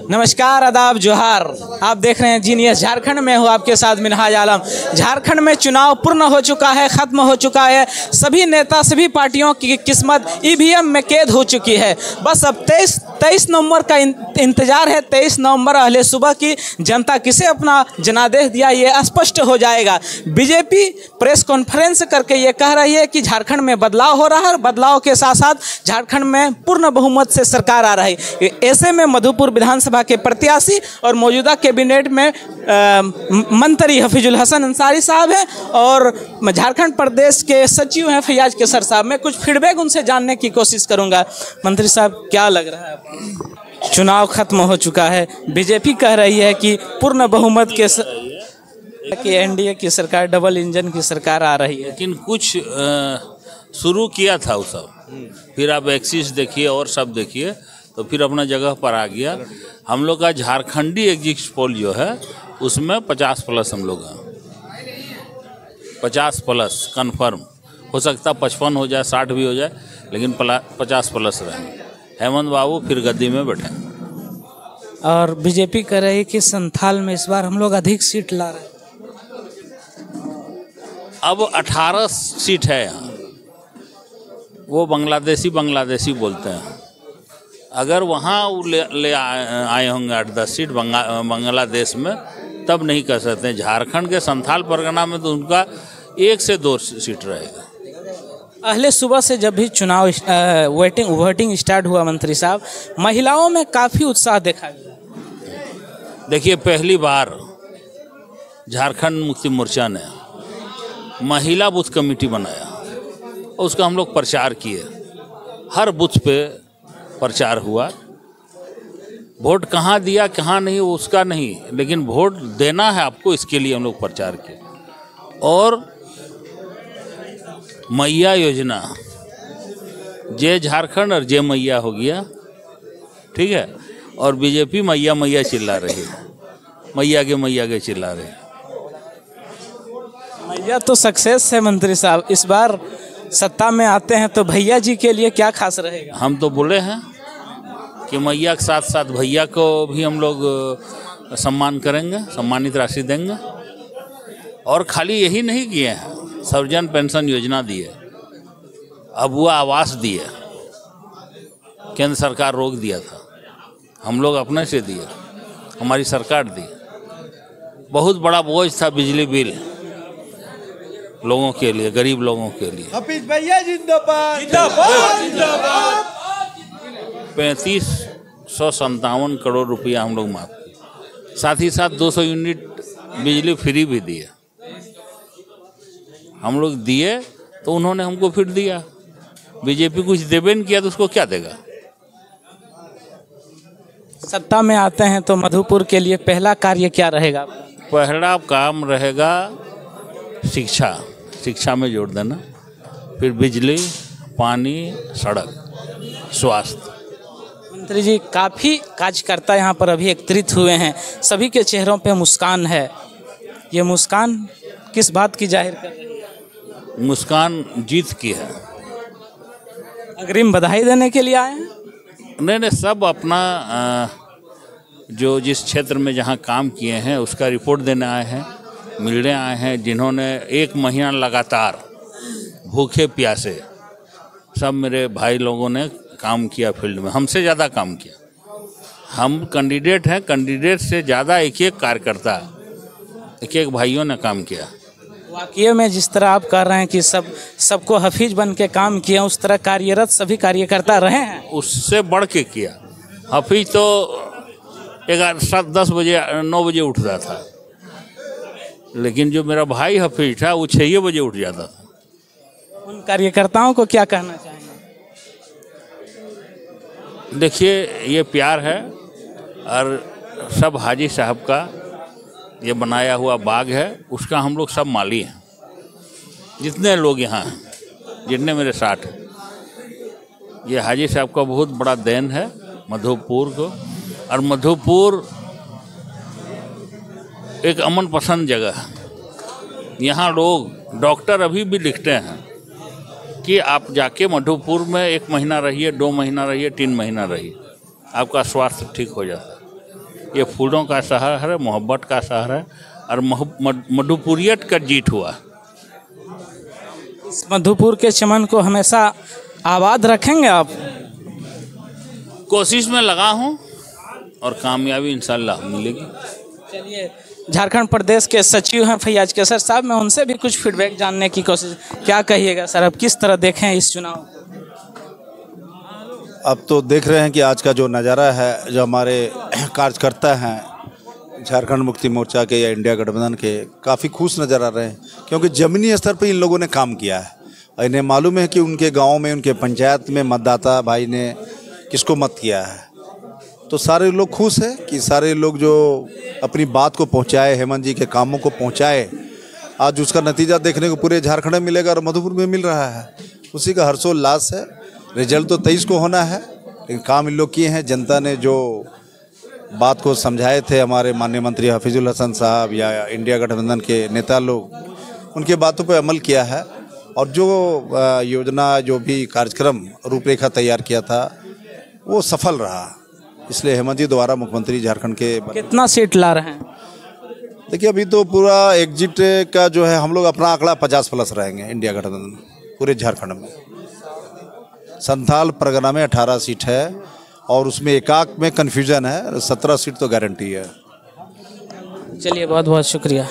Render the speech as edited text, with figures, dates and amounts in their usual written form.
नमस्कार, आदाब, जोहार। आप देख रहे हैं जीनियस झारखंड में हूँ आपके साथ मिनहाज आलम। झारखंड में चुनाव पूर्ण हो चुका है, ख़त्म हो चुका है। सभी नेता, सभी पार्टियों की किस्मत ईवीएम में कैद हो चुकी है। बस अब 23 नवंबर का इंतजार है। 23 नवंबर अहले सुबह की जनता किसे अपना जनादेश दिया, ये स्पष्ट हो जाएगा। बीजेपी प्रेस कॉन्फ्रेंस करके ये कह रही है कि झारखंड में बदलाव हो रहा है। बदलाव के साथ साथ झारखंड में पूर्ण बहुमत से सरकार आ रही है। ऐसे में मधुपुर विधानसभा के प्रत्याशी और मौजूदा कैबिनेट में मंत्री हफीजुल हसन अंसारी साहब हैं और झारखंड प्रदेश के सचिव हैं फैयाज केसर साहब। मैं कुछ फीडबैक उनसे जानने की कोशिश करूंगा। मंत्री साहब, क्या लग रहा है आपको? चुनाव खत्म हो चुका है। बीजेपी कह रही है कि पूर्ण बहुमत के कि एनडीए की सरकार, डबल इंजन की सरकार आ रही है। लेकिन कुछ शुरू किया था वो सब, फिर आप एक्सिस देखिए और सब देखिए तो फिर अपना जगह पर आ गया। हम लोग का झारखंडी एग्जिट पोल जो है उसमें 50+ हम लोग हैं। 50+ कन्फर्म। हो सकता 55 हो जाए, 60 भी हो जाए, लेकिन 50+ रहेंगे। हेमंत बाबू फिर गद्दी में बैठे। और बीजेपी कह रही है कि संथाल में इस बार हम लोग अधिक सीट ला रहे हैं। अब 18 सीट है यहाँ। वो बांग्लादेशी बोलते हैं। अगर वहाँ ले आए होंगे 8-10 सीट बांग्लादेश में, तब नहीं कर सकते। झारखंड के संथाल परगना में तो उनका 1 से 2 सीट रहेगा। अहले सुबह से जब भी चुनाव वोटिंग स्टार्ट हुआ मंत्री साहब, महिलाओं में काफ़ी उत्साह देखा गया। देखिए, पहली बार झारखंड मुक्ति मोर्चा ने महिला बूथ कमेटी बनाया और उसका हम लोग प्रचार किए। हर बूथ पे प्रचार हुआ। वोट कहाँ दिया कहाँ नहीं उसका नहीं, लेकिन वोट देना है आपको, इसके लिए हम लोग प्रचार किए। और मैया योजना, जय झारखंड और जय मैया हो गया, ठीक है। और बीजेपी मैया मैया चिल्ला रही है, मैया के चिल्ला रही है। मैया तो सक्सेस है मंत्री साहब। इस बार सत्ता में आते हैं तो भैया जी के लिए क्या खास रहेगा? हम तो बोले हैं कि मैया के साथ साथ भैया को भी हम लोग सम्मान करेंगे, सम्मानित राशि देंगे। और खाली यही नहीं किए हैं, सर्वजन पेंशन योजना दिए, अबुआ आवास दिए। केंद्र सरकार रोक दिया था, हम लोग अपने से दिए, हमारी सरकार दी। बहुत बड़ा बोझ था बिजली बिल लोगों के लिए, गरीब लोगों के लिए। हफीज भैया जिंदाबाद जिंदाबाद जिंदाबाद। 3557 करोड़ रुपया हम लोग माफ किए। साथ ही साथ 200 यूनिट बिजली फ्री भी दिए। हम लोग दिए तो उन्होंने हमको फिर दिया। बीजेपी कुछ देवे नहीं किया तो उसको क्या देगा? सत्ता में आते हैं तो मधुपुर के लिए पहला कार्य क्या रहेगा? पहला काम रहेगा शिक्षा में जोड़ देना, फिर बिजली, पानी, सड़क, स्वास्थ्य। मंत्री जी, काफ़ी कार्यकर्ता यहाँ पर अभी एकत्रित हुए हैं, सभी के चेहरों पे मुस्कान है। ये मुस्कान किस बात की जाहिर कर रही है? मुस्कान जीत की है। अग्रिम बधाई देने के लिए आए हैं? नहीं, सब अपना जो जिस क्षेत्र में जहाँ काम किए हैं उसका रिपोर्ट देने आए हैं, मिलने आए हैं। जिन्होंने 1 महीना लगातार भूखे प्यासे, सब मेरे भाई लोगों ने काम किया फील्ड में, हमसे ज़्यादा काम किया। हम कैंडिडेट हैं, कैंडिडेट से ज़्यादा एक कार्यकर्ता, एक भाइयों ने काम किया। वाकई में जिस तरह आप कर रहे हैं कि सबको हफीज बन के काम किया, उस तरह कार्यरत सभी कार्यकर्ता रहे हैं। उससे बढ़ के किया। हफीज तो 10 बजे 9 बजे उठता था, लेकिन जो मेरा भाई हफीज था वो 6 बजे उठ जाता था। उन कार्यकर्ताओं को क्या कहना चाहेंगे? देखिए, ये प्यार है। और सब हाजी साहब का ये बनाया हुआ बाग है, उसका हम लोग सब माली हैं। जितने लोग यहाँ हैं, जितने मेरे साथ हैं, ये हाजी साहब का बहुत बड़ा देन है मधुपुर को। और मधुपुर एक अमन पसंद जगह है। यहाँ लोग, डॉक्टर अभी भी लिखते हैं कि आप जाके मधुपुर में 1 महीना रहिए, 2 महीना रहिए, 3 महीना रहिए, आपका स्वास्थ्य ठीक हो जाता है। ये फूलों का शहर है, मोहब्बत का शहर है और मधुपुरियत का जीत हुआ। इस मधुपुर के चमन को हमेशा आबाद रखेंगे आप? कोशिश में लगा हूँ और कामयाबी इंशाल्लाह मिलेगी। चलिए, झारखंड प्रदेश के सचिव हैं फैयाज केसर साहब, मैं उनसे भी कुछ फीडबैक जानने की कोशिश, क्या कहिएगा सर, अब किस तरह देखें इस चुनाव? अब तो देख रहे हैं कि आज का जो नज़ारा है, जो हमारे कार्यकर्ता हैं झारखंड मुक्ति मोर्चा के या इंडिया गठबंधन के, काफ़ी खुश नज़र आ रहे हैं, क्योंकि ज़मीनी स्तर पर इन लोगों ने काम किया है। इन्हें मालूम है कि उनके गांव में, उनके पंचायत में मतदाता भाई ने किसको मत किया है। तो सारे लोग खुश हैं कि सारे लोग जो अपनी बात को पहुंचाए, हेमंत जी के कामों को पहुंचाए, आज उसका नतीजा देखने को पूरे झारखंड में मिलेगा और मधुपुर में मिल रहा है। उसी का हर्षोल्लास है। रिजल्ट तो 23 को होना है, लेकिन काम इन लोग किए हैं। जनता ने जो बात को समझाए थे हमारे माननीय मंत्री हफीजुल हसन साहब या इंडिया गठबंधन के नेता लोग, उनके बातों पर अमल किया है और जो योजना, जो भी कार्यक्रम रूपरेखा तैयार किया था वो सफल रहा। इसलिए हेमंत जी दोबारा मुख्यमंत्री झारखंड के। कितना सीट ला रहे हैं? देखिए, अभी तो पूरा एग्जिट का जो है, हम लोग अपना आंकड़ा 50+ रहेंगे इंडिया गठबंधन पूरे झारखंड में। संथाल परगना में 18 सीट है और उसमें एकाक में कन्फ्यूजन है, 17 सीट तो गारंटी है। चलिए, बहुत बहुत शुक्रिया।